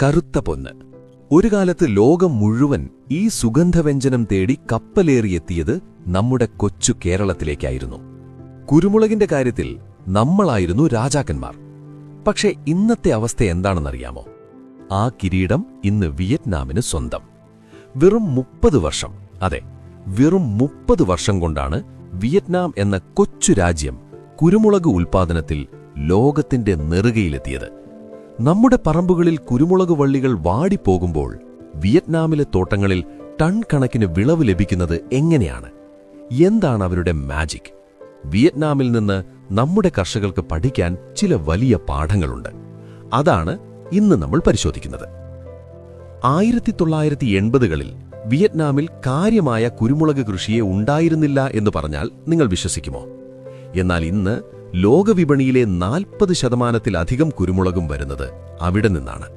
കറുത്ത പൊന്ന്. ഒരു കാലത്ത് ലോകം മുഴുവൻ ഈ സുഗന്ധവ്യഞ്ജനം തേടി കപ്പലേറിയെത്തിയത് നമ്മുടെ കൊച്ചു കേരളത്തിലേക്കായിരുന്നു. കുരുമുളകിന്റെ കാര്യത്തിൽ നമ്മളായിരുന്നു രാജാക്കന്മാർ. പക്ഷേ ഇന്നത്തെ അവസ്ഥ എന്താണെന്നറിയാമോ? ആ കിരീടം ഇന്ന് വിയറ്റ്നാമിന് സ്വന്തം. വെറും 30 വർഷം, അതെ, വെറും 30 വർഷം കൊണ്ടാണ് വിയറ്റ്നാം എന്ന കൊച്ചു രാജ്യം കുരുമുളക് ഉൽപ്പാദനത്തിൽ ലോകത്തിന്റെ നെറുകയിലെത്തിയത്. നമ്മുടെ പറമ്പുകളിൽ കുരുമുളക് വള്ളികൾ വാടിപ്പോകുമ്പോൾ വിയറ്റ്നാമിലെ തോട്ടങ്ങളിൽ ടൺ കണക്കിന് വിളവ് ലഭിക്കുന്നത് എങ്ങനെയാണ്? എന്താണ് അവരുടെ മാജിക്? വിയറ്റ്നാമിൽ നിന്ന് നമ്മുടെ കർഷകർക്ക് പഠിക്കാൻ ചില വലിയ പാഠങ്ങളുണ്ട്. അതാണ് ഇന്ന് നമ്മൾ പരിശോധിക്കുന്നത്. 1980കളിൽ വിയറ്റ്നാമിൽ കാര്യമായ കുരുമുളക് കൃഷിയെ ഉണ്ടായിരുന്നില്ല എന്ന് പറഞ്ഞാൽ നിങ്ങൾ വിശ്വസിക്കുമോ? എന്നാൽ ഇന്ന് ലോകവിപണിയിലെ 40%-ലധികം കുരുമുളകും വരുന്നത് അവിടെ നിന്നാണ്.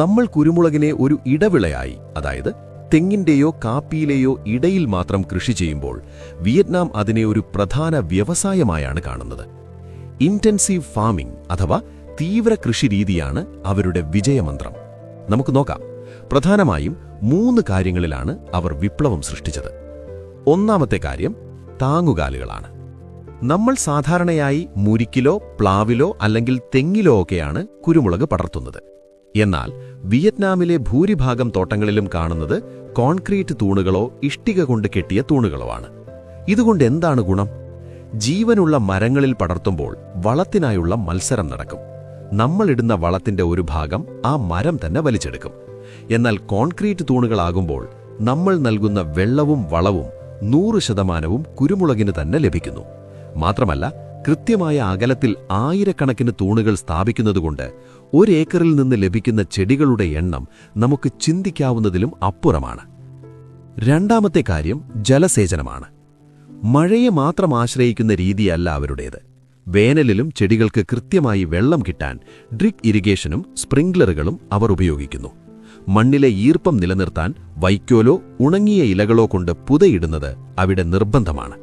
നമ്മൾ കുരുമുളകിനെ ഒരു ഇടവിളയായി, അതായത് തെങ്ങിന്റെയോ കാപ്പിയിലെയോ ഇടയിൽ മാത്രം കൃഷി ചെയ്യുമ്പോൾ വിയറ്റ്നാം അതിനെ ഒരു പ്രധാന വ്യവസായമായാണ് കാണുന്നത്. ഇന്റൻസീവ് ഫാമിംഗ് അഥവാ തീവ്ര കൃഷിരീതിയാണ് അവരുടെ വിജയമന്ത്രം. നമുക്ക് നോക്കാം. പ്രധാനമായും 3 കാര്യങ്ങളിലാണ് അവർ വിപ്ലവം സൃഷ്ടിച്ചത്. ഒന്നാമത്തെ കാര്യം താങ്ങുകാലുകളാണ്. നമ്മൾ സാധാരണയായി മുരിക്കിലോ പ്ലാവിലോ അല്ലെങ്കിൽ തെങ്ങിലോ ഒക്കെയാണ് കുരുമുളക് പടർത്തുന്നത്. എന്നാൽ വിയറ്റ്നാമിലെ ഭൂരിഭാഗം തോട്ടങ്ങളിലും കാണുന്നത് കോൺക്രീറ്റ് തൂണുകളോ ഇഷ്ടിക കൊണ്ട് കെട്ടിയ തൂണുകളോ ആണ്. ഇതുകൊണ്ട് എന്താണ് ഗുണം? ജീവനുള്ള മരങ്ങളിൽ പടർത്തുമ്പോൾ വളത്തിനായുള്ള മത്സരം നടക്കും. നമ്മളിടുന്ന വളത്തിന്റെ ഒരു ഭാഗം ആ മരം തന്നെ വലിച്ചെടുക്കും. എന്നാൽ കോൺക്രീറ്റ് തൂണുകളാകുമ്പോൾ നമ്മൾ നൽകുന്ന വെള്ളവും വളവും 100% കുരുമുളകിന് തന്നെ ലഭിക്കുന്നു. മാത്രമല്ല, കൃത്യമായ അകലത്തിൽ ആയിരക്കണക്കിന് തൂണുകൾ സ്ഥാപിക്കുന്നതുകൊണ്ട് 1 ഏക്കറിൽ നിന്ന് ലഭിക്കുന്ന ചെടികളുടെ എണ്ണം നമുക്ക് ചിന്തിക്കാവുന്നതിലും അപ്പുറമാണ്. രണ്ടാമത്തെ കാര്യം ജലസേചനമാണ്. മഴയെ മാത്രം ആശ്രയിക്കുന്ന രീതിയല്ല അവരുടേത്. വേനലിലും ചെടികൾക്ക് കൃത്യമായി വെള്ളം കിട്ടാൻ ഡ്രിപ്പ് ഇറിഗേഷനും സ്പ്രിംഗ്ലറുകളും അവർ ഉപയോഗിക്കുന്നു. മണ്ണിലെ ഈർപ്പം നിലനിർത്താൻ വൈക്കോലോ ഉണങ്ങിയ ഇലകളോ കൊണ്ട് പുതയിടുന്നത് അവിടെ നിർബന്ധമാണ്.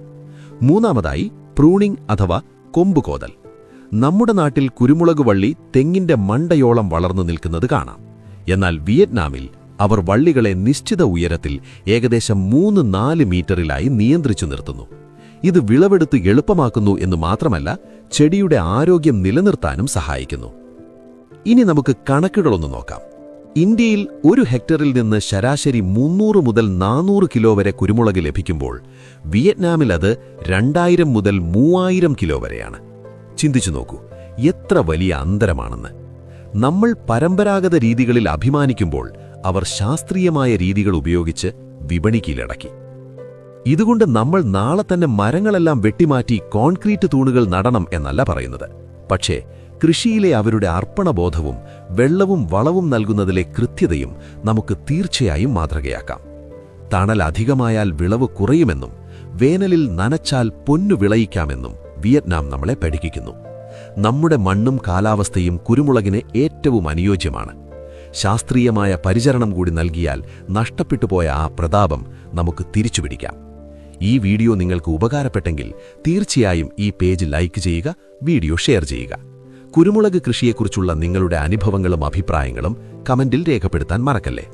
മൂന്നാമതായി പ്രൂണിംഗ് അഥവാ കൊമ്പുകോതൽ. നമ്മുടെ നാട്ടിൽ കുരുമുളക് വള്ളി തെങ്ങിന്റെ മണ്ടയോളം വളർന്നു നിൽക്കുന്നത് കാണാം. എന്നാൽ വിയറ്റ്നാമിൽ അവർ വള്ളികളെ നിശ്ചിത ഉയരത്തിൽ ഏകദേശം 3-4 മീറ്ററിലായി നിയന്ത്രിച്ചു നിർത്തുന്നു. ഇത് വിളവെടുത്ത് എളുപ്പമാക്കുന്നു എന്ന് മാത്രമല്ല, ചെടിയുടെ ആരോഗ്യം നിലനിർത്താനും സഹായിക്കുന്നു. ഇനി നമുക്ക് കണക്കുകളൊന്ന് നോക്കാം. ഇന്ത്യയിൽ 1 ഹെക്ടറിൽ നിന്ന് ശരാശരി 300 മുതൽ 400 കിലോ വരെ കുരുമുളക് ലഭിക്കുമ്പോൾ വിയറ്റ്നാമിൽ അത് 2000 മുതൽ 3000 കിലോ വരെയാണ്. ചിന്തിച്ചു നോക്കൂ, എത്ര വലിയ അന്തരമാണെന്ന്. നമ്മൾ പരമ്പരാഗത രീതികളിൽ അഭിമാനിക്കുമ്പോൾ അവർ ശാസ്ത്രീയമായ രീതികൾ ഉപയോഗിച്ച് വിപണി കീഴടക്കി. ഇതുകൊണ്ട് നമ്മൾ നാളെ തന്നെ മരങ്ങളെല്ലാം വെട്ടിമാറ്റി കോൺക്രീറ്റ് തൂണുകൾ നടണം എന്നല്ല പറയുന്നത്. പക്ഷേ കൃഷിയിലെ അവരുടെ അർപ്പണബോധവും വെള്ളവും വളവും നൽകുന്നതിലെ കൃത്യതയും നമുക്ക് തീർച്ചയായും മാതൃകയാക്കാം. തണൽ അധികമായാൽ വിളവ് കുറയുമെന്നും വേനലിൽ നനച്ചാൽ പൊന്നു വിളയിക്കാമെന്നും വിയറ്റ്നാം നമ്മളെ പഠിപ്പിക്കുന്നു. നമ്മുടെ മണ്ണും കാലാവസ്ഥയും കുരുമുളകിന് ഏറ്റവും അനുയോജ്യമാണ്. ശാസ്ത്രീയമായ പരിചരണം കൂടി നൽകിയാൽ നഷ്ടപ്പെട്ടുപോയ ആ പ്രതാപം നമുക്ക് തിരിച്ചുപിടിക്കാം. ഈ വീഡിയോ നിങ്ങൾക്ക് ഉപകാരപ്പെട്ടെങ്കിൽ തീർച്ചയായും ഈ പേജ് ലൈക്ക് ചെയ്യുക, വീഡിയോ ഷെയർ ചെയ്യുക. കുരുമുളക് കൃഷിയെക്കുറിച്ചുള്ള നിങ്ങളുടെ അനുഭവങ്ങളും അഭിപ്രായങ്ങളും കമന്റിൽ രേഖപ്പെടുത്താൻ മറക്കല്ലേ.